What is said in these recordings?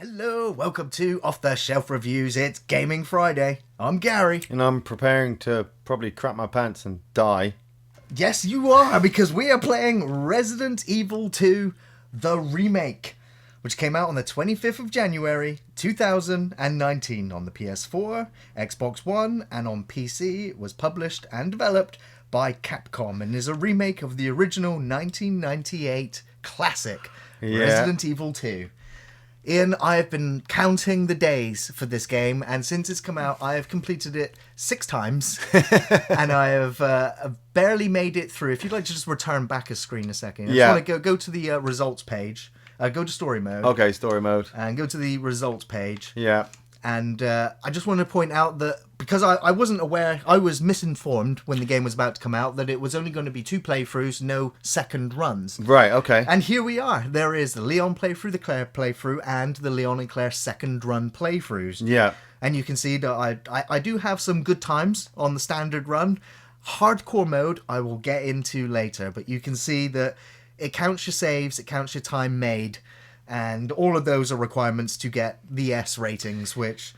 Hello, welcome to Off the Shelf Reviews. It's Gaming Friday. I'm Gary. And I'm preparing to probably crap my pants and die. Yes, you are, because we are playing Resident Evil 2, the remake, which came out on the 25th of January, 2019 on the PS4, Xbox One, and on PC. It was published and developed by Capcom and is a remake of the original 1998 classic, Resident Evil 2. Iain, I have been counting the days for this game, and since it's come out, I have completed it 6 times, and I have barely made it through. If you'd like to just return back a screen a second. I just want to go to the results page. Go to story mode. Okay, story mode. And go to the results page. Yeah. And I just want to point out that, because I wasn't aware, I was misinformed when the game was about to come out, that it was only going to be 2 playthroughs, no second runs. Right, okay. And here we are. There is the Leon playthrough, the Claire playthrough, and the Leon and Claire second run playthroughs. Yeah. And you can see that I do have some good times on the standard run. Hardcore mode I will get into later, but you can see that it counts your saves, it counts your time made, and all of those are requirements to get the S ratings, which...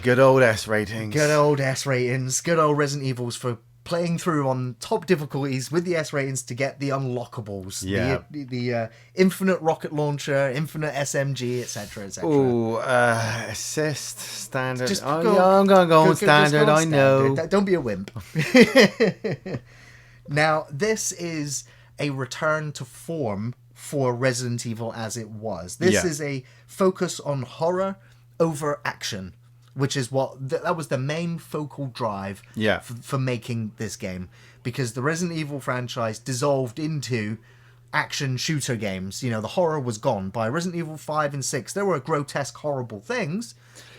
Good old S ratings. Good old S ratings. Good old Resident Evils for playing through on top difficulties with the S ratings to get the unlockables. Yeah. The infinite rocket launcher, infinite SMG, etc., etc. Ooh, assist, standard. Just I'm going to go on standard, I know. Don't be a wimp. Now, this is a return to form for Resident Evil as it was. This is a focus on horror over action, which is what that was the main focal drive for making this game, because the Resident Evil franchise dissolved into action shooter games. You know, the horror was gone. By Resident Evil 5 and 6, there were grotesque, horrible things.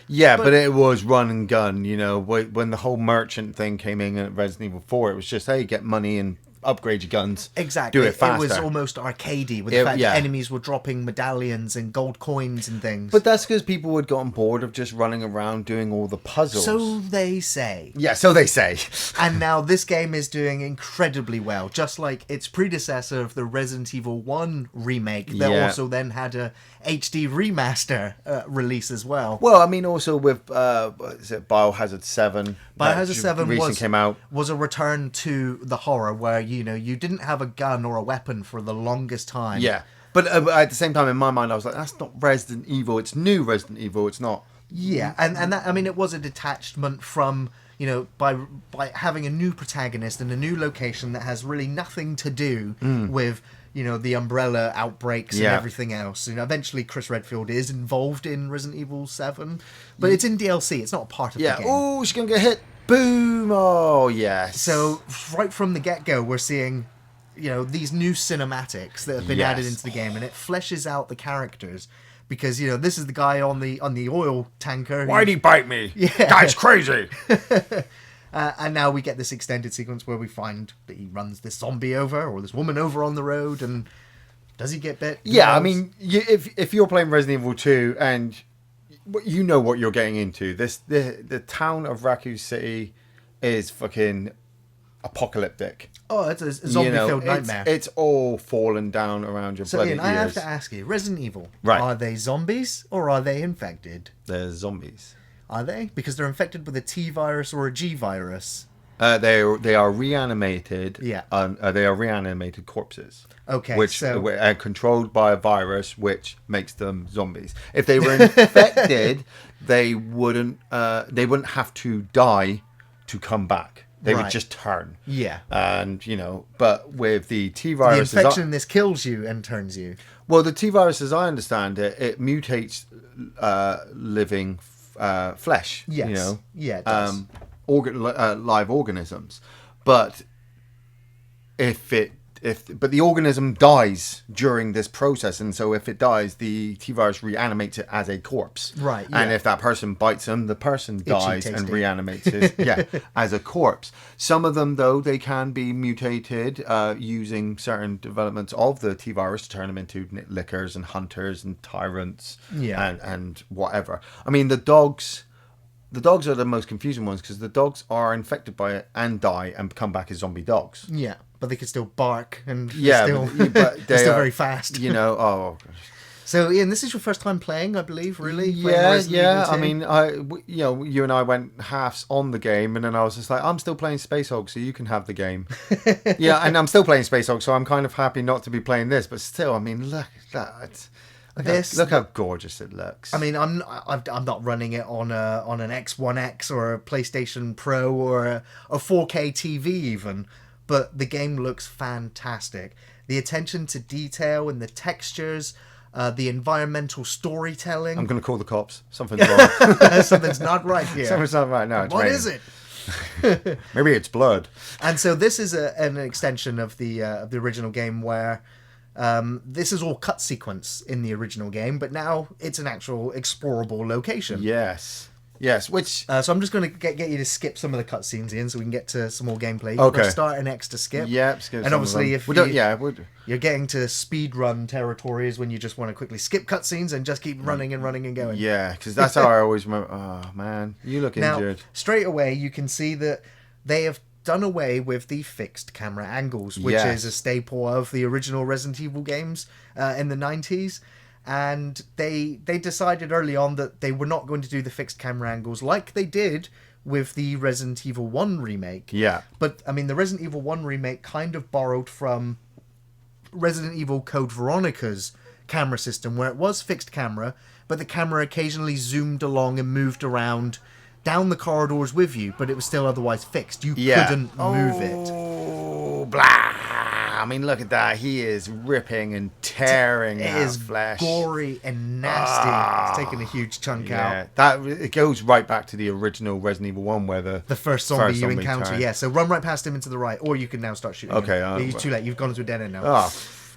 Yeah, but it was run and gun, you know. When the whole merchant thing came in at Resident Evil 4, it was just, hey, get money and upgrade your guns. Exactly. Do it faster. It was almost arcadey with the fact that enemies were dropping medallions and gold coins and things. But that's because people had gotten bored of just running around doing all the puzzles. So they say. Yeah, so they say. And now this game is doing incredibly well, just like its predecessor of the Resident Evil 1 remake that also then had a HD remaster release as well. Well, I mean, also with is it Biohazard 7? Biohazard 7 came out. Was a return to the horror where, you know, you didn't have a gun or a weapon for the longest time. Yeah. But at the same time, in my mind, I was like, that's not Resident Evil. It's new Resident Evil. It's not. Yeah, and that, I mean, it was a detachment from, you know, by having a new protagonist and a new location that has really nothing to do with, you know, the Umbrella outbreaks and everything else. You know, eventually Chris Redfield is involved in Resident Evil 7, but it's in DLC. It's not a part of the game. Oh, she's going to get hit. Boom. Oh, yes. So right from the get-go, we're seeing, you know, these new cinematics that have been added into the game, and it fleshes out the characters. Because, you know, this is the guy on the oil tanker. Why'd he bite me? Yeah. Guy's crazy. And now we get this extended sequence where we find that he runs this zombie over, or this woman over on the road, and does he get bit? Yeah, I mean, if you're playing Resident Evil 2 and you know what you're getting into, the town of Raccoon City is fucking apocalyptic. Oh, it's a zombie-filled nightmare. It's all falling down around your bloody Iain, I have ears. to ask you, Resident Evil, Right. Are they zombies or are they infected? They're zombies. Are they? Because they're infected with a T virus or a G virus. They are reanimated. Yeah. They are reanimated corpses. Okay. Which are controlled by a virus, which makes them zombies. If they were infected, they wouldn't have to die to come back. They would just turn. Yeah. And, you know, but with the T virus... The infection in this kills you and turns you. Well, the T virus, as I understand it, it mutates living flesh. Yes. You know? Yeah, it does. Live organisms. But but the organism dies during this process, and so if it dies, the T-virus reanimates it as a corpse. Right. Yeah. And if that person bites them, the person dies and tasty. reanimates it as a corpse. Some of them, though, they can be mutated using certain developments of the T-virus to turn them into lickers and hunters and tyrants and whatever. I mean, the dogs are the most confusing ones, because the dogs are infected by it and die and come back as zombie dogs. Yeah, but they can still bark and but they're still very fast. You know, So, Ian, this is your first time playing, I believe, really? Playing Yeah, Resident yeah. Evil 2? I mean, you and I went halves on the game, and then I was just like, I'm still playing Space Hulk, so you can have the game. Yeah, and I'm still playing Space Hulk, so I'm kind of happy not to be playing this. But still, I mean, look at that. Look how gorgeous it looks. I mean, I'm not running it on an X1X or a PlayStation Pro or a 4K TV even, but the game looks fantastic. The attention to detail and the textures, the environmental storytelling. I'm going to call the cops. Something's wrong. Something's not right here. Something's not right. No, it's What raining. is it? Maybe it's blood. And so this is an extension of the original game where this is all cut sequence in the original game, but now it's an actual explorable location. Yes. Which So I'm just going to get you to skip some of the cutscenes, Ian, so we can get to some more gameplay. Okay. Press start and X to skip. skip. And obviously, if we're you're getting to speed run territory, is when you just want to quickly skip cutscenes and just keep running and running and going. yeah, because that's how I always remember. Oh man, you look Now, injured. straight away, you can see that they have done away with the fixed camera angles, which Yes. is a staple of the original Resident Evil games in the 90s. And they decided early on that they were not going to do the fixed camera angles like they did with the Resident Evil 1 remake. Yeah. But, I mean, the Resident Evil 1 remake kind of borrowed from Resident Evil Code Veronica's camera system, where it was fixed camera, but the camera occasionally zoomed along and moved around down the corridors with you, but it was still otherwise fixed. You couldn't move it. Oh, blah. I mean, look at that. He is ripping and tearing It that is flesh. gory and nasty. It's taking a huge chunk out. It goes right back to the original Resident Evil 1 where the First zombie you encounter, turned. yeah. So run right past him into the right, or you can now start shooting Okay, him. It's too late. You've gone into a dead end now. Oh,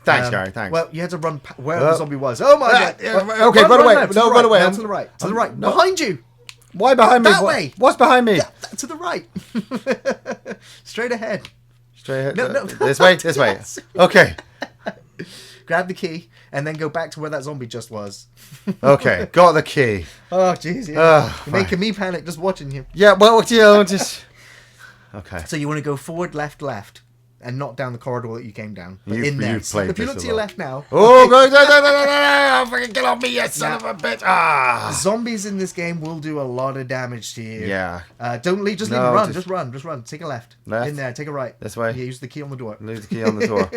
thanks, Gary. Thanks. Well, you had to run where the zombie was. Oh my god! okay, run away. Now, to No, the run right. away. Now, to the right. To the right. no. Behind you. Why behind me? That way. What's behind me? To the right. Straight ahead. Straight ahead. No. This way. This way. Yes. Okay. Grab the key and then go back to where that zombie just was. Okay. Got the key. Oh, jeez. Yeah. Oh, You're making me panic just watching you. Yeah. Well, just. Okay. So you want to go forward, left, and not down the corridor that you came down, but in there. You've played If you this look to a your lot. left now, Oh, no, fucking get off me, you son of a bitch. Ah. zombies in this game will do a lot of damage to you. Yeah. Don't leave. Just leave. No, Run. Just run. Take a left. Left. In there. Take a right. This way. Yeah. Use the key on the door. Leave the key on the door.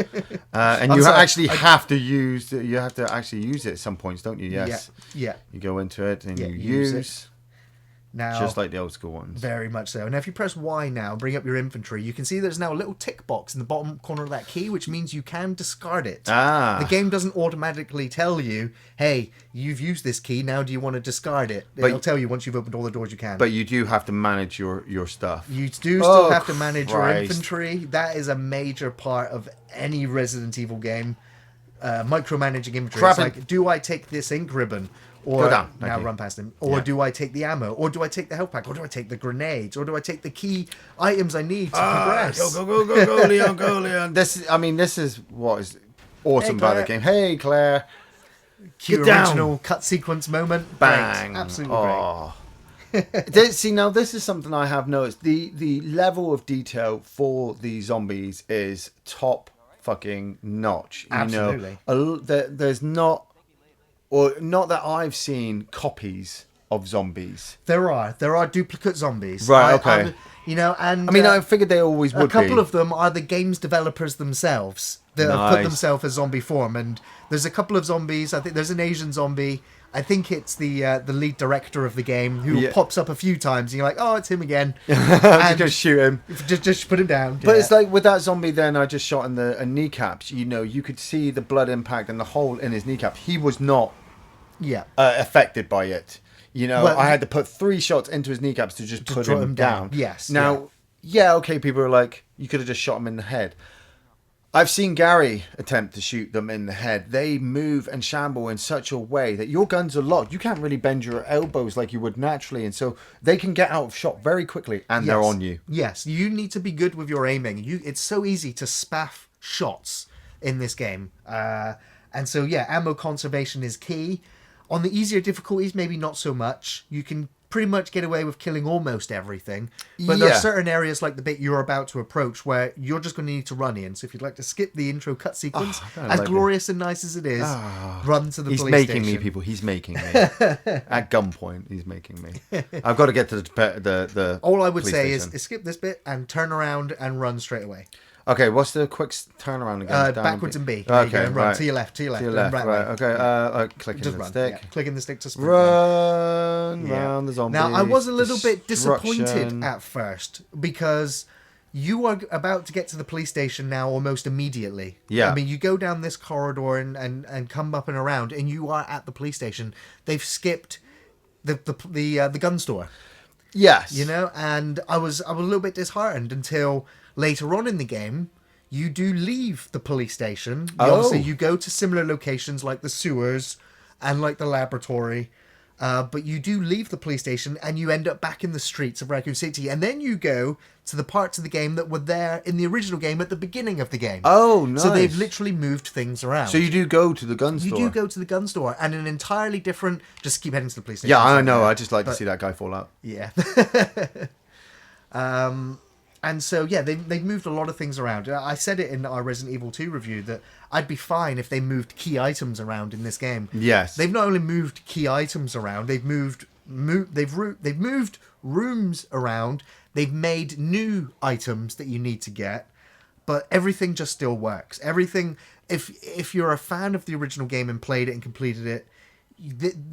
And I'm you sorry, actually have to use. You have to actually use it at some points, don't you? Yes. Yeah. You go into it and Yeah, you use use. it. Now, Just like the old school ones. very much so. Now, if you press Y now, bring up your inventory, you can see there's now a little tick box in the bottom corner of that key, which means you can discard it. Ah. The game doesn't automatically tell you, hey, you've used this key, now do you want to discard it? But- It'll tell you once you've opened all the doors you can. But you do have to manage your stuff. You do still Oh, have to manage your Christ. inventory. That is a major part of any Resident Evil game. Micromanaging inventory. Crap It's it. like, do I take this ink ribbon? Or Go down. now Thank you. run past him. Or Yeah. do I take the ammo? Or do I take the health pack? Or do I take the grenades? Or do I take the key items I need to progress? Go, Leon, go, Leon. This is what is awesome Hey, about the Claire. game. Hey, Claire. Cue Get down. original cut sequence moment. Bang. Great. Absolutely Oh. See, now this is something I have noticed. The level of detail for the zombies is top fucking notch. Absolutely. You know, there's not, or not that I've seen copies of zombies. great. There are duplicate zombies. Right, okay. And I mean, I figured they always would a couple be. of them are the game's developers themselves that have put Nice. themselves as zombie form. And there's a couple of zombies. I think there's an Asian zombie. I think it's the lead director of the game who Yeah. pops up a few times. And you're like, oh, it's him again. I'm just shoot him. Just put him down. But Yeah. it's like with that zombie then I just shot in the kneecaps, you could see the blood impact and the hole in his kneecap. He was not yeah. affected by it. Well, I had to put 3 shots into his kneecaps to just put draw him him down. down. Yes, Now, okay, people are like, you could have just shot him in the head. I've seen Gary attempt to shoot them in the head. They move and shamble in such a way that your guns are locked. You can't really bend your elbows like you would naturally. And so they can get out of shot very quickly and they're Yes. on you. Yes, you need to be good with your aiming. It's so easy to spaff shots in this game. And so, yeah, ammo conservation is key. On the easier difficulties, maybe not so much. You can pretty much get away with killing almost everything. But there are certain areas, like the bit you're about to approach, where you're just going to need to run in. So if you'd like to skip the intro cut sequence, as glorious and nice as it is, run to the police station. He's making me, people. He's making me. At gunpoint, he's making me. I've got to get to the All I would say is skip this bit and turn around and run straight away. Okay, what's the quick turnaround again? Backwards and B. Okay, and run to your left. To your left. Right. Okay. Clicking Just the run. stick. Yeah. Clicking the stick to sprint. Run round the zombie. Now, I was a little bit disappointed at first because you are about to get to the police station now almost immediately. Yeah. I mean, you go down this corridor and come up and around, and you are at the police station. They've skipped the gun store. Yes. You know, and I was a little bit disheartened until later on in the game, you do leave the police station. Obviously, you go to similar locations like the sewers and like the laboratory, but you do leave the police station and you end up back in the streets of Raccoon City. And then you go to the parts of the game that were there in the original game at the beginning of the game. Oh, nice. So they've literally moved things around. So you do go to the gun store. You do go to the gun store, and an entirely different... Just keep heading to the police station. Yeah, I know. I just like to see that guy fall out. Yeah. And so, yeah, they've moved a lot of things around. I said it in our Resident Evil 2 review that I'd be fine if they moved key items around in this game. Yes. They've not only moved key items around, they've moved rooms around. They've made new items that you need to get, but everything just still works. Everything, if you're a fan of the original game and played it and completed it,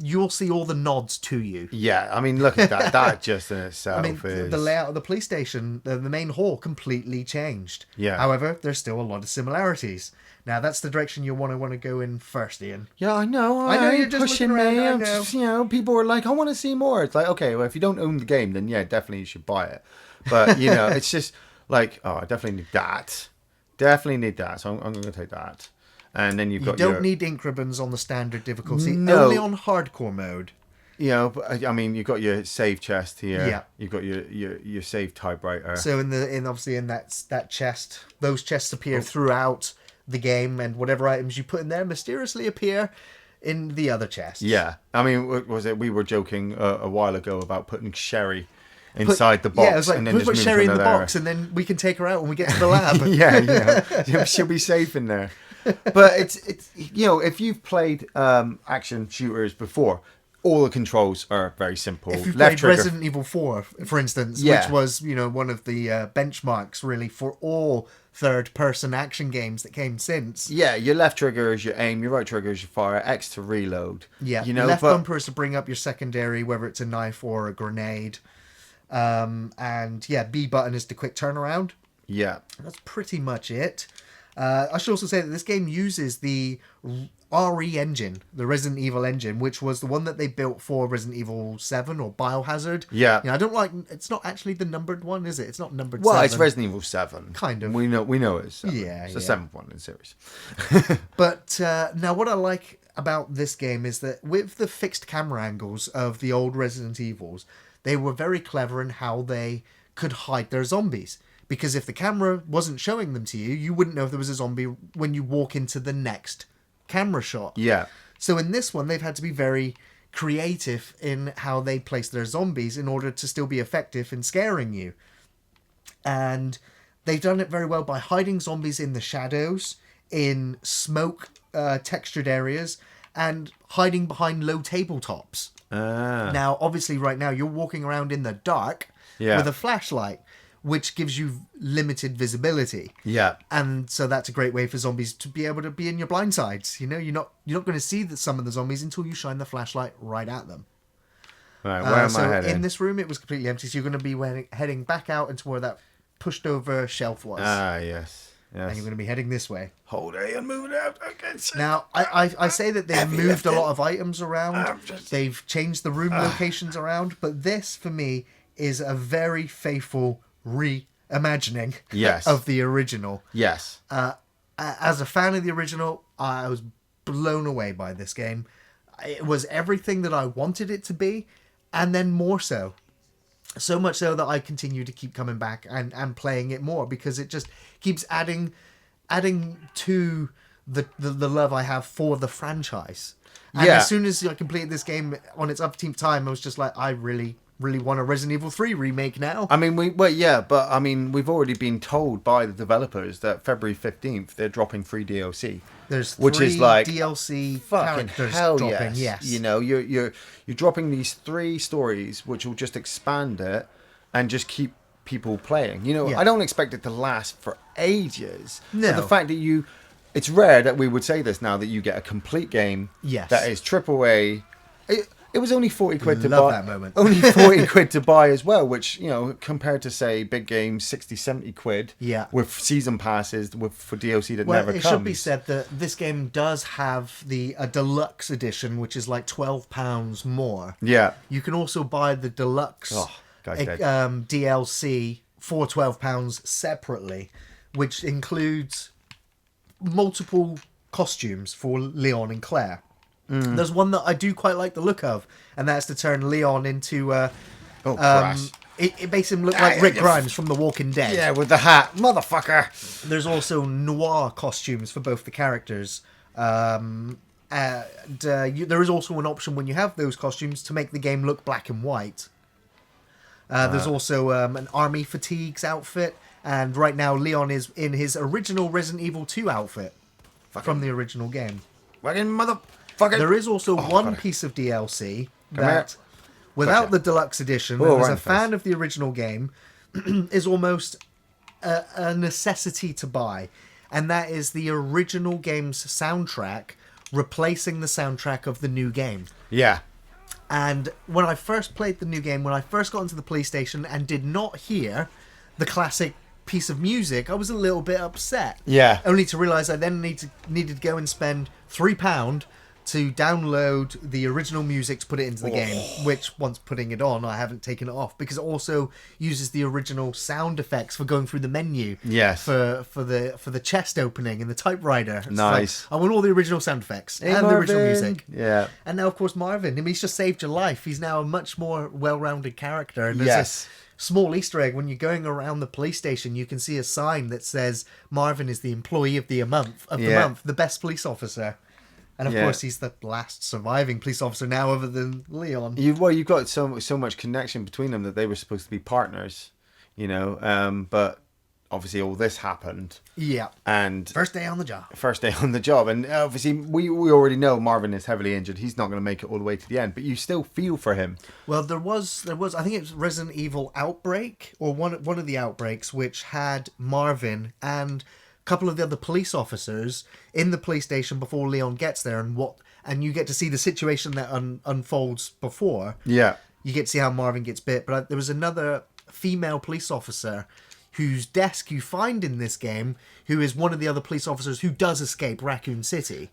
you'll see all the nods to you. Yeah, I mean, look at that. That just in itself is... The layout of the police station, the main hall, completely changed. Yeah. However, there's still a lot of similarities. Now, that's the direction you want to go in first, Iain. Yeah, I know. I know you're just pushing looking around. me. Just, people are like, I want to see more. It's like, okay, well, if you don't own the game, then yeah, definitely you should buy it. But, it's just like, I definitely need that. Definitely need that. So I'm going to take that. And then you don't need ink ribbons on the standard difficulty. No. Only on hardcore mode. But I mean, you've got your save chest here. Yeah. You've got your save typewriter. So obviously in that chest, those chests appear throughout the game, and whatever items you put in there mysteriously appear in the other chests. Yeah. I mean, we were joking a while ago about putting Sherry inside the box. Yeah, it was like, and then put Sherry in the box, and then we can take her out when we get to the lab. yeah. She'll be safe in there. But it's if you've played action shooters before, all the controls are very simple. If you've Left played trigger. Resident Evil 4, for instance, which was one of the benchmarks really for all third-person action games that came since. Yeah, your left trigger is your aim, your right trigger is your fire, X to reload. Yeah, left bumper is to bring up your secondary, whether it's a knife or a grenade. And B button is the quick turnaround. Yeah. That's pretty much it. I should also say that this game uses the RE engine, the Resident Evil engine, which was the one that they built for Resident Evil 7 or Biohazard. Yeah. I don't like... It's not actually the numbered one, is it? It's not numbered 7. Well, it's Resident Evil 7. Kind of. We know it's 7. Yeah, it's the 7th one in the series. But now what I like about this game is that with the fixed camera angles of the old Resident Evils, they were very clever in how they could hide their zombies. Because if the camera wasn't showing them to you, you wouldn't know if there was a zombie when you walk into the next camera shot. Yeah. So in this one, they've had to be very creative in how they place their zombies in order to still be effective in scaring you. And they've done it very well by hiding zombies in the shadows, in smoke textured areas, and hiding behind low tabletops. Now, obviously, right now, you're walking around in the dark with a flashlight, which gives you limited visibility. Yeah. And so that's a great way for zombies to be able to be in your blind sides. You're not going to see some of the zombies until you shine the flashlight right at them. Right, where am I heading? In this room, it was completely empty, so you're going to be heading back out into where that pushed over shelf was. Ah, yes. And you're going to be heading this way. Hold A and move it out. Okay. Now, I say that they've moved a lot of items around. They've changed the room locations around. But this, for me, is a very faithful reimagining of the original. Yes. As a fan of the original, I was blown away by this game. It was everything that I wanted it to be, and then more so. So much so that I continue to keep coming back and playing it more, because it just keeps adding to the love I have for the franchise. And as soon as I completed this game on its upkeep time, I was just like, I really really want a Resident Evil 3 remake now. I mean, we've already been told by the developers that February 15th they're dropping free DLC. There's which three is like DLC fucking characters hell dropping. yes. Yes. You know, you're dropping these 3 stories which will just expand it and just keep people playing. You know, Yeah. I don't expect it to last for ages. No. But the fact that it's rare that we would say this now, that you get a complete game Yes. that is AAA. It was only 40 quid to Love buy. that moment. Only 40 quid to buy as well, which, you know, compared to, say, big games, 60, 70 quid. Yeah. With season passes for DLC that Well, never it comes. should be said that this game does have the deluxe edition, which is like £12 more. Yeah. You can also buy the deluxe guy's dead. DLC for £12 separately, which includes multiple costumes for Leon and Claire. There's one that I do quite like the look of, and that's to turn Leon into Christ. it makes him look like Rick Grimes from The Walking Dead. Yeah, with the hat. Motherfucker. There's also noir costumes for both the characters. There is also an option when you have those costumes to make the game look black and white. There's also an army fatigues outfit, and right now Leon is in his original Resident Evil 2 outfit from the original game. Fucking motherfucker. There is also one piece of DLC that, here. without Gotcha. the deluxe edition, Whoa, and as right a in the fan face. of the original game, is almost a necessity to buy, and that is the original game's soundtrack replacing the soundtrack of the new game. Yeah. And when I first played the new game, when I first got into the PlayStation and did not hear the classic piece of music, I was a little bit upset. Yeah. Only to realise I then needed to go and spend £3 to download the original music to put it into the game, which once putting it on, I haven't taken it off, because it also uses the original sound effects for going through the menu. Yes. For the chest opening and the typewriter. It's Nice. like, I want all the original sound effects Hey, and the original Marvin. music. Yeah. And now, of course, Marvin. I mean, he's just saved your life. He's now a much more well-rounded character. And there's Yes. a small Easter egg. When you're going around the police station, you can see a sign that says Marvin is the employee of the month, the best police officer. And of course, he's the last surviving police officer now, other than Leon. You've got so much connection between them that they were supposed to be partners, you know. But obviously, all this happened. Yeah. And First day on the job. And obviously, we already know Marvin is heavily injured. He's not going to make it all the way to the end. But you still feel for him. Well, there was. I think it was Resident Evil Outbreak, or one of the outbreaks, which had Marvin and couple of the other police officers in the police station before Leon gets there, and you get to see the situation that unfolds before. Yeah. You get to see how Marvin gets bit, but there was another female police officer whose desk you find in this game, who is one of the other police officers who does escape Raccoon City.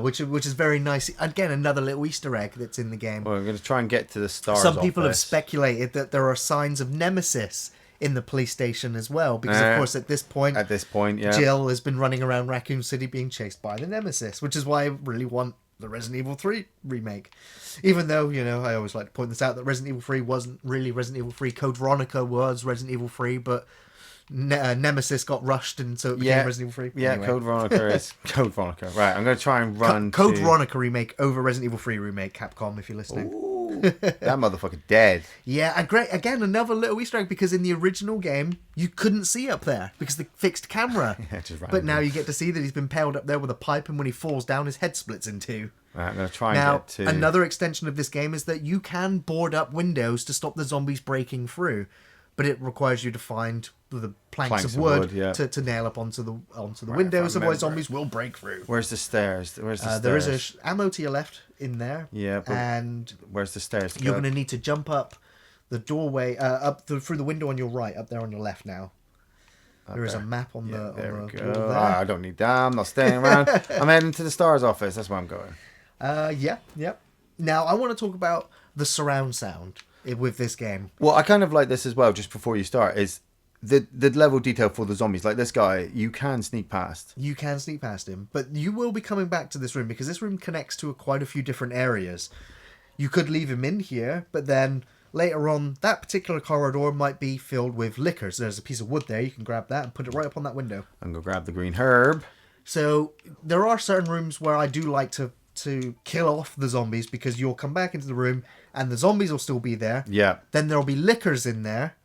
Which is very nice. Again, another little Easter egg that's in the game. Well, we're going to try and get to the stars. Some people have office. speculated that there are signs of Nemesis in the police station as well, because of course at this point, yeah, Jill has been running around Raccoon City being chased by the Nemesis, which is why I really want the Resident Evil 3 remake. Even though, you know, I always like to point this out, that Resident Evil 3 wasn't really Resident Evil 3. Code Veronica was Resident Evil 3, but Nemesis got rushed, and so it became Resident Evil 3. Yeah, anyway. Code Veronica is Code Veronica. Right, I'm going to try and run Code to... Veronica remake over Resident Evil 3 remake, Capcom, if you're listening. Ooh, that motherfucker dead. Yeah, and great. Again, another little Easter egg, because in the original game, you couldn't see up there because they fixed camera. Just but now you get to see that he's been paled up there with a pipe, and when he falls down, his head splits in two. Right, I'm going to try and Now, get to... another extension of this game is that you can board up windows to stop the zombies breaking through, but it requires you to find the planks of wood, to nail up onto the windows, otherwise zombies will break through. Where's the stairs? There is a ammo to your left in there. Yeah, but and where's the stairs to you're go? going to need to jump up the doorway, through the window on your right, up there on your left now. There is a map on the there we door go. there. I don't need that. I'm not staying around. I'm heading to the stars office. That's where I'm going. Yep. Now, I want to talk about the surround sound with this game. Well, I kind of like this as well, just before you start, is the level detail for the zombies. Like this guy, you can sneak past. You can sneak past him, but you will be coming back to this room, because this room connects to quite a few different areas. You could leave him in here, but then later on, that particular corridor might be filled with liquors. There's a piece of wood there. You can grab that and put it right up on that window. I'm going to grab the green herb. So there are certain rooms where I do like to to kill off the zombies because you'll come back into the room and the zombies will still be there. Yeah. Then there'll be lickers in there.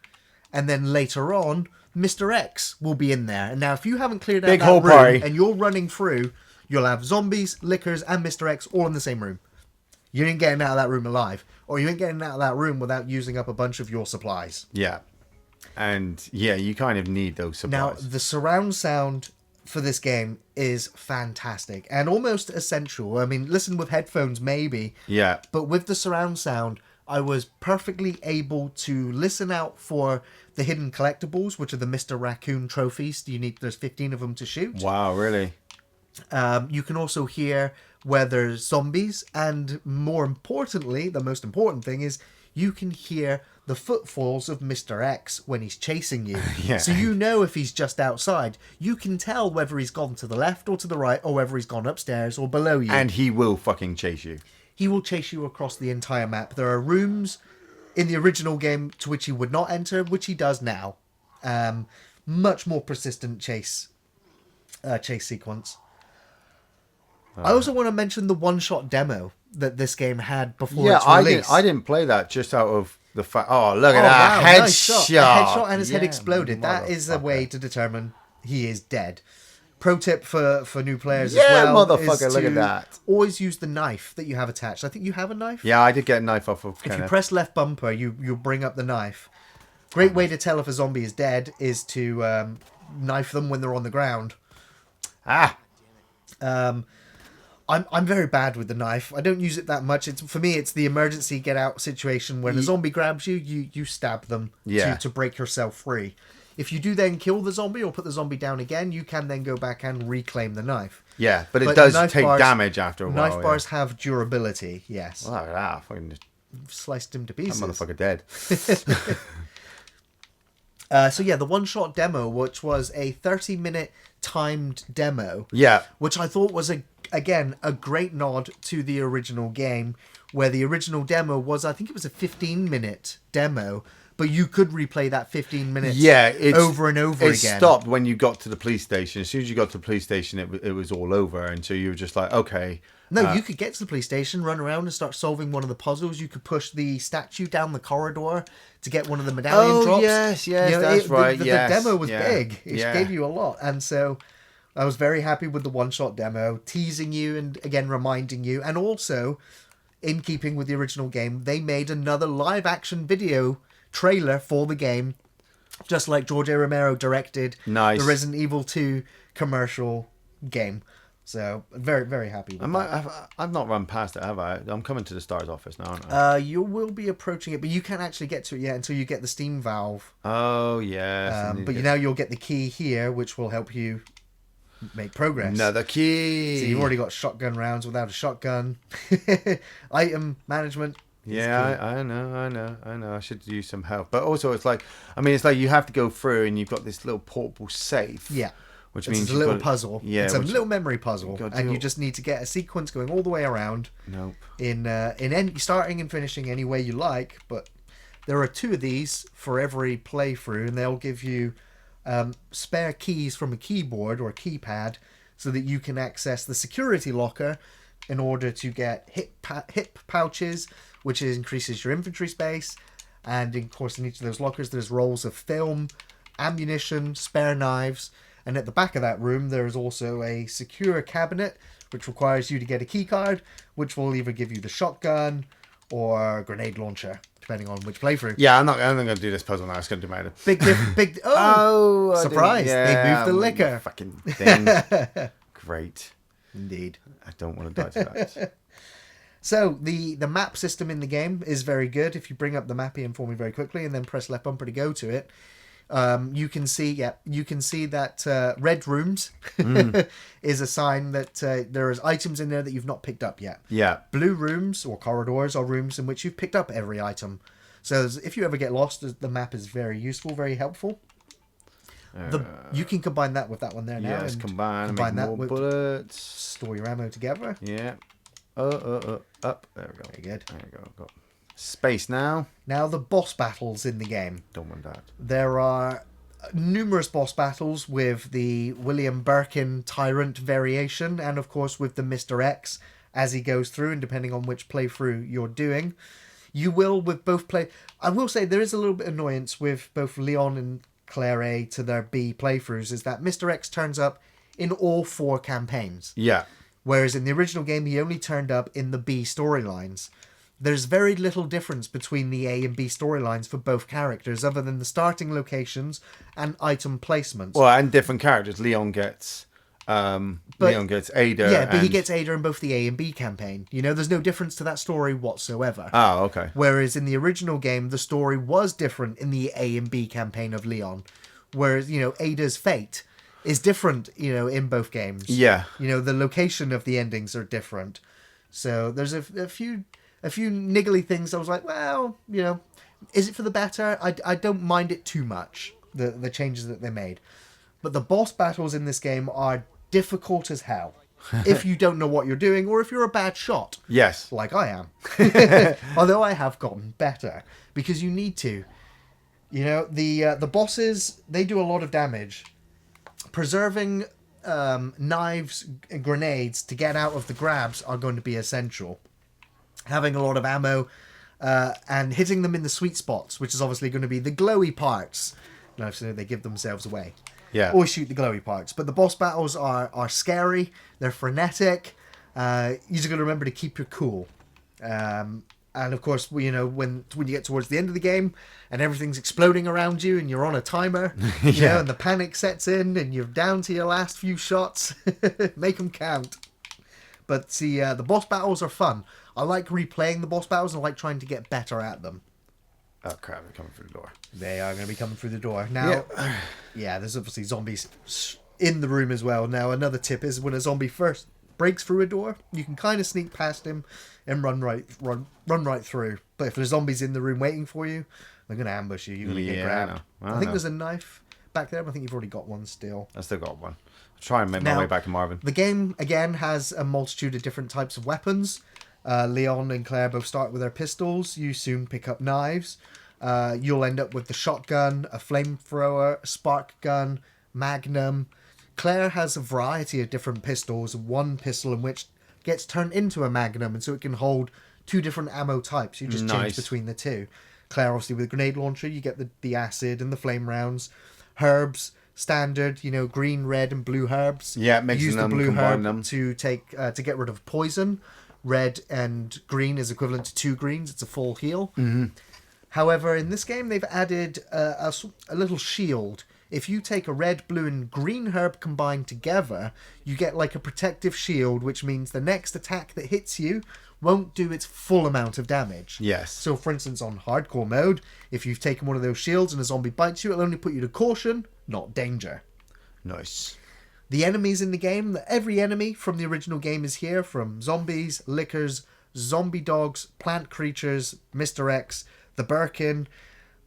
And then later on, Mr. X will be in there. And now if you haven't cleared out Big that whole room party. and you're running through, you'll have zombies, lickers, and Mr. X all in the same room. You ain't getting out of that room alive. Or you ain't getting out of that room without using up a bunch of your supplies. Yeah. And yeah, you kind of need those supplies. Now, the surround sound for this game is fantastic and almost essential. I mean, listen with headphones maybe. Yeah. But with the surround sound, I was perfectly able to listen out for the hidden collectibles, which are the Mr. Raccoon trophies. There's 15 of them to shoot. Wow, really? You can also hear where there's zombies, and more importantly, the most important thing is you can hear the footfalls of Mr. X when he's chasing you. Yeah. So you know if he's just outside. You can tell whether he's gone to the left or to the right, or whether he's gone upstairs or below you. And he will fucking chase you. He will chase you across the entire map. There are rooms in the original game to which he would not enter, which he does now. Much more persistent chase sequence. I also want to mention the one-shot demo that this game had before its release. I didn't play that just out of the fact. Oh, look at that wow, headshot! nice shot. A headshot and his head Yeah, exploded. That is a motherfucker. way to determine he is dead. Pro tip for new players Yeah, as well. motherfucker, is look at to that. Always use the knife that you have attached. I think you have a knife. Yeah, I did get a knife off of If you Kenneth. press left bumper, you bring up the knife. Great way to tell if a zombie is dead is to knife them when they're on the ground. I'm very bad with the knife. I don't use it that much. For me, it's the emergency get out situation when a zombie grabs you, you stab them to break yourself free. If you do then kill the zombie or put the zombie down again, you can then go back and reclaim the knife. Yeah, but it does take bars- damage after a while. Knife bars have durability, yes. Look at that. Fucking just, Sliced him to that pieces. motherfucker dead. So yeah, the one-shot demo, which was a 30-minute timed demo. Yeah. Which I thought was, again, a great nod to the original game, where the original demo was, I think it was a 15-minute demo, but you could replay that 15 minutes over and over again. It stopped when you got to the police station. As soon as you got to the police station, it was all over. And so you were just like, okay. No, you could get to the police station, run around and start solving one of the puzzles. You could push the statue down the corridor to get one of the medallion drops. Yes, that's right. The demo was big. It gave you a lot. And so I was very happy with the one-shot demo, teasing you and, again, reminding you. And also, in keeping with the original game, they made another live-action video trailer for the game, just like George A. Romero directed the Resident Evil 2 commercial game. So, very, very happy with that. I've not run past it, have I? I'm coming to the STARS office now, aren't I? You will be approaching it, but you can't actually get to it yet until you get the Steam valve. Oh, yes. But now you'll get the key here, which will help you make progress. Another key. So you've already got shotgun rounds without a shotgun. Item management. Yeah, I know. I should use some help. But also, it's like you have to go through and you've got this little portable safe. Yeah. Which means it's a little puzzle. Yeah, it's a little memory puzzle, and you just need to get a sequence going all the way around. Nope. In any starting and finishing any way you like, but there are 2 of these for every playthrough, and they'll give you spare keys from a keyboard or a keypad, so that you can access the security locker in order to get hip pouches, which increases your inventory space, and of course in each of those lockers there's rolls of film, ammunition, spare knives. And at the back of that room, there is also a secure cabinet, which requires you to get a key card, which will either give you the shotgun or grenade launcher, depending on which playthrough. Yeah, I'm not going to do this puzzle now. It's going to do my head. Big. Oh, surprise! They moved the liquor. Fucking thing. Great. Indeed. I don't want to die to that. So the map system in the game is very good. If you bring up the map Iain for me very quickly and then press left bumper to go to it. You can see that red rooms is a sign that there is items in there that you've not picked up yet. Yeah. Blue rooms or corridors are rooms in which you've picked up every item. So if you ever get lost, the map is very useful, very helpful. You can combine that with that one there now. Yes, combine that with bullets. Store your ammo together. Yeah. Up. There we go. Very good. There we go. Got space now. Now the boss battles in the game. Don't want that. There are numerous boss battles with the William Birkin Tyrant variation, and of course with the Mr. X as he goes through, and depending on which playthrough you're doing. You will, with both I will say there is a little bit of annoyance with both Leon and Claire A to their B playthroughs, is that Mr. X turns up in all 4 campaigns. Yeah. Whereas in the original game, he only turned up in the B storylines. There's very little difference between the A and B storylines for both characters, other than the starting locations and item placements. Well, and different characters. Leon gets Ada. Yeah, but he gets Ada in both the A and B campaign. You know, there's no difference to that story whatsoever. Oh, okay. Whereas in the original game, the story was different in the A and B campaign of Leon. Whereas, you know, Ada's fate is different, you know, in both games. Yeah. You know, the location of the endings are different. So there's a few niggly things I was like, well, you know, is it for the better? I don't mind it too much, the changes that they made. But the boss battles in this game are difficult as hell if you don't know what you're doing, or if you're a bad shot. Yes. Like I am. Although I have gotten better, because you need to. You know, the bosses, they do a lot of damage. Preserving knives and grenades to get out of the grabs are going to be essential. Having a lot of ammo and hitting them in the sweet spots, which is obviously going to be the glowy parts. No, so they give themselves away. Yeah. Always shoot the glowy parts. But the boss battles are scary. They're frenetic. You're just going to remember to keep your cool. And of course, you know, when you get towards the end of the game and everything's exploding around you and you're on a timer, you know, and the panic sets in and you're down to your last few shots, make them count. But see, the boss battles are fun. I like replaying the boss battles and I like trying to get better at them. Oh crap, they're coming through the door. They are going to be coming through the door. Now, yeah, there's obviously zombies in the room as well. Now, another tip is when a zombie first breaks through a door, you can kind of sneak past him and run right through. But if there's zombies in the room waiting for you, they're going to ambush you. You're going to get grabbed. I think there's a knife back there, but I think you've already got one still. I still got one. I'll try and make my way back to Marvin. The game, again, has a multitude of different types of weapons. Leon and Claire both start with their pistols. You soon pick up knives. You'll end up with the shotgun, a flamethrower, a spark gun, magnum. Claire has a variety of different pistols. One pistol in which gets turned into a magnum, and so it can hold 2 different ammo types. You just change between the 2. Claire, obviously, with a grenade launcher, you get the acid and the flame rounds. Herbs, standard, you know, green, red, and blue herbs. Yeah, mixing them, combine them to get rid of poison. Red and green is equivalent to 2 greens. It's a full heal. Mm-hmm. However, in this game, they've added a little shield. If you take a red, blue, and green herb combined together, you get like a protective shield, which means the next attack that hits you won't do its full amount of damage. Yes. So, for instance, on hardcore mode, if you've taken one of those shields and a zombie bites you, it'll only put you to caution, not danger. Nice. The enemies in the game, every enemy from the original game is here, from zombies, lickers, zombie dogs, plant creatures, Mr. X, the Birkin.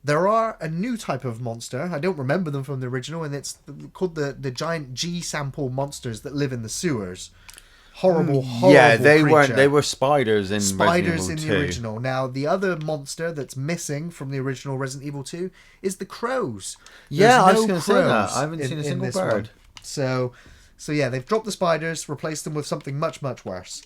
There are a new type of monster. I don't remember them from the original, and it's called the giant G sample monsters that live in the sewers. Horrible Yeah, they creature. weren't. They were spiders in Spiders Resident in Evil 2. the original. Now, the other monster that's missing from the original Resident Evil 2 is the crows. Yeah, I There's was no going to say that. crows I haven't seen a single this bird. one. So yeah, they've dropped the spiders, replaced them with something much, much worse.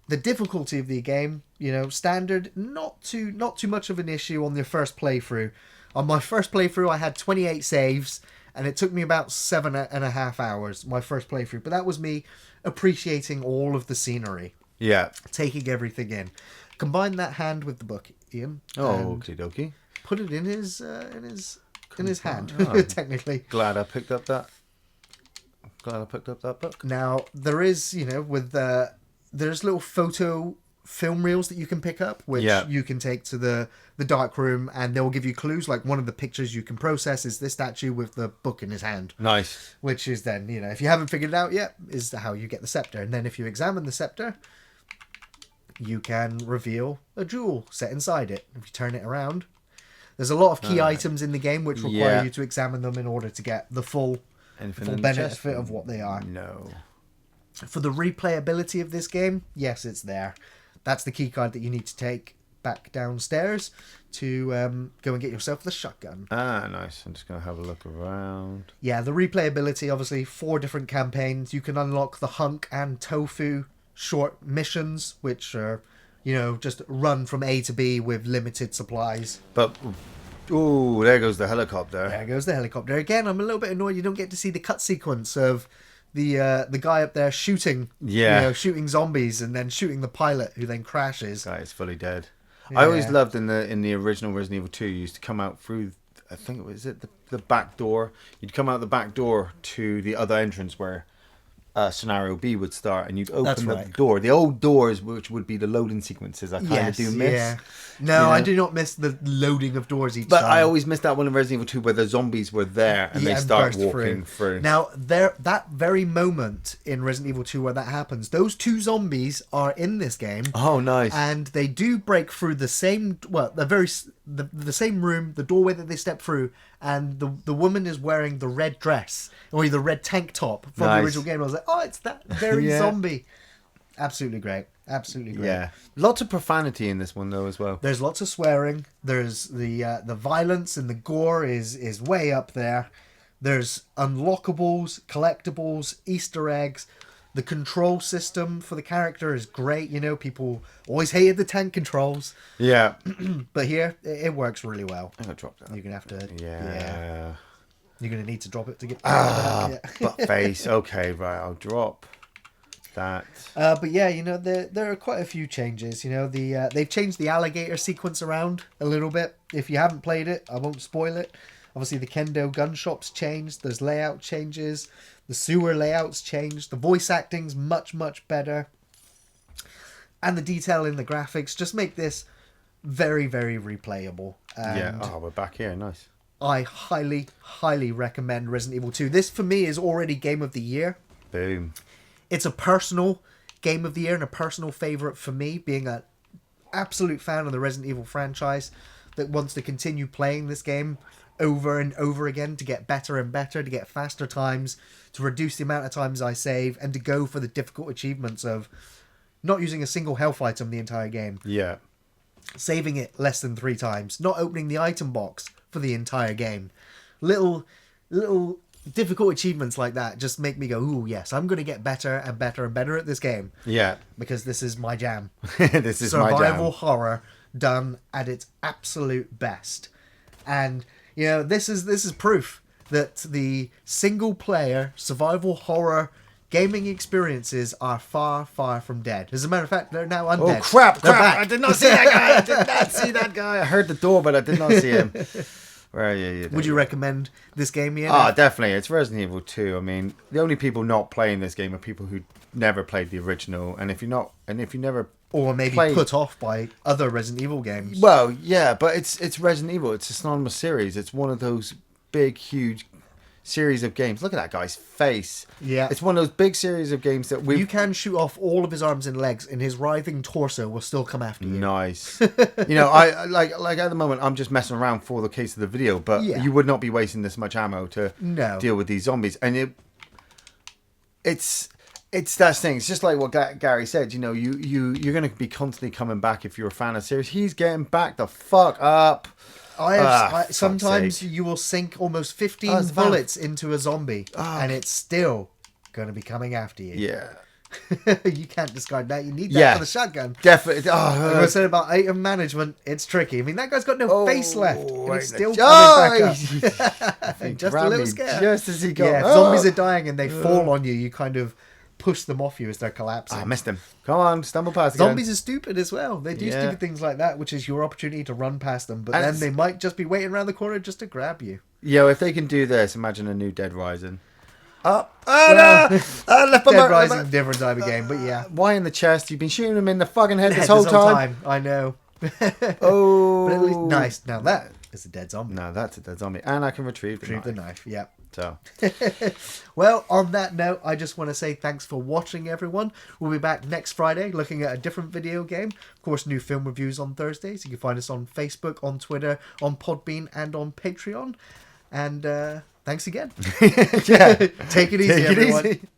The difficulty of the game, you know, standard, not too much of an issue on the first playthrough. On my first playthrough, I had 28 saves, and it took me about 7.5 hours, my first playthrough. But that was me appreciating all of the scenery. Yeah. Taking everything in. Combine that hand with the book, Ian. Oh, okie dokie. Put it in his hand, Oh. technically. Glad I picked up that book. Now, there is, you know, with there's little photo film reels that you can pick up, which you can take to the dark room, and they'll give you clues. Like, one of the pictures you can process is this statue with the book in his hand. Nice. Which is then, you know, if you haven't figured it out yet, is how you get the scepter. And then if you examine the scepter, you can reveal a jewel set inside it. If you turn it around, there's a lot of key items in the game which require you to examine them in order to get the full benefit of what they are. No. For the replayability of this game, yes, it's there. That's the key card that you need to take. back downstairs to go and get yourself the shotgun. Ah, nice. I'm just going to have a look around. Yeah, the replayability, obviously, 4 different campaigns. You can unlock the Hunk and Tofu short missions, which are, just run from A to B with limited supplies. But, ooh, there goes the helicopter. There goes the helicopter. Again, I'm a little bit annoyed you don't get to see the cut sequence of the guy up there shooting, shooting zombies and then shooting the pilot who then crashes. Guy is fully dead. Yeah. I always loved in the original Resident Evil 2, you used to come out through, I think it was the back door. You'd come out the back door to the other entrance where scenario B would start, and you'd open the door. The old doors, which would be the loading sequences, I kind of do miss. Yeah. No, I do not miss the loading of doors each time. But I always missed that one in Resident Evil 2 where the zombies were there and they start walking through. Now, that very moment in Resident Evil 2 where that happens, those 2 zombies are in this game. Oh, nice. And they do break through the same, the same room, the doorway that they step through, and the woman is wearing the red dress, or the red tank top from the original game. I was like, oh, it's that very zombie. Absolutely great. Absolutely great. Yeah. Lots of profanity in this one, though, as well. There's lots of swearing. There's the violence and the gore is way up there. There's unlockables, collectibles, Easter eggs. The control system for the character is great. People always hated the tank controls. Yeah. But here, it works really well. I'm going to drop that. You're going to have to... Yeah. You're going to need to drop it to get... Butt face. Okay, right. I'll drop that. But yeah, there are quite a few changes. They've changed the alligator sequence around a little bit. If you haven't played it, I won't spoil it. Obviously, the Kendo gun shop's changed. There's layout changes. The sewer layout's changed. The voice acting's much, much better. And the detail in the graphics just make this very, very replayable. And we're back here. Nice. I highly, highly recommend Resident Evil 2. This, for me, is already Game of the Year. Boom. It's a personal Game of the Year and a personal favourite for me, being an absolute fan of the Resident Evil franchise that wants to continue playing this game over and over again to get better and better, to get faster times, to reduce the amount of times I save, and to go for the difficult achievements of not using a single health item the entire game. Yeah. Saving it less than 3 times. Not opening the item box for the entire game. Little difficult achievements like that just make me go, ooh, yes, I'm going to get better and better and better at this game. Yeah. Because this is my jam. This is my jam. Survival horror done at its absolute best. And... this is proof that the single-player survival horror gaming experiences are far, far from dead. As a matter of fact, they're now undead. Oh, crap! Back. I did not see that guy. I heard the door, but I did not see him. Where are you? Would you recommend this game, Iain? Oh, definitely. It's Resident Evil 2. I mean, the only people not playing this game are people who never played the original. And if you never... Or maybe put off by other Resident Evil games. Well, yeah, but it's Resident Evil. It's a synonymous series. It's one of those big, huge series of games. Look at that guy's face. Yeah. It's one of those big series of games that you can shoot off all of his arms and legs, and his writhing torso will still come after you. Nice. I like at the moment I'm just messing around for the case of the video, but you would not be wasting this much ammo to deal with these zombies, and it's that thing. It's just like what Gary said. You're going to be constantly coming back if you're a fan of the series. He's getting back the fuck up. Sometimes you will sink almost 15 bullets into a zombie, and it's still going to be coming after you. Yeah. You can't discard that. You need that for the shotgun. Definitely. Like I said about item management, it's tricky. I mean, that guy's got no face left. And he's still coming back up. Just a little scared. Just as he got... Yeah, if zombies are dying and they fall on you, you kind of push them off you as they're collapsing. I missed him. Come on, stumble past again. Zombies are stupid as well. They do stupid things like that, which is your opportunity to run past them. But then they might just be waiting around the corner just to grab you. Yo, if they can do this, imagine a new Dead Rising. Dead Rising, different type of game, but yeah. Why in the chest? You've been shooting him in the fucking head this whole time. I know. Oh. But at least, nice. Now that is a dead zombie. No, that's a dead zombie. And I can retrieve the knife. Yeah. So. Well, on that note, I just want to say thanks for watching, everyone. We'll be back next Friday looking at a different video game. Of course, new film reviews on Thursdays. You can find us on Facebook, on Twitter, on Podbean, and on Patreon. And thanks again. Yeah. Take it easy, everyone.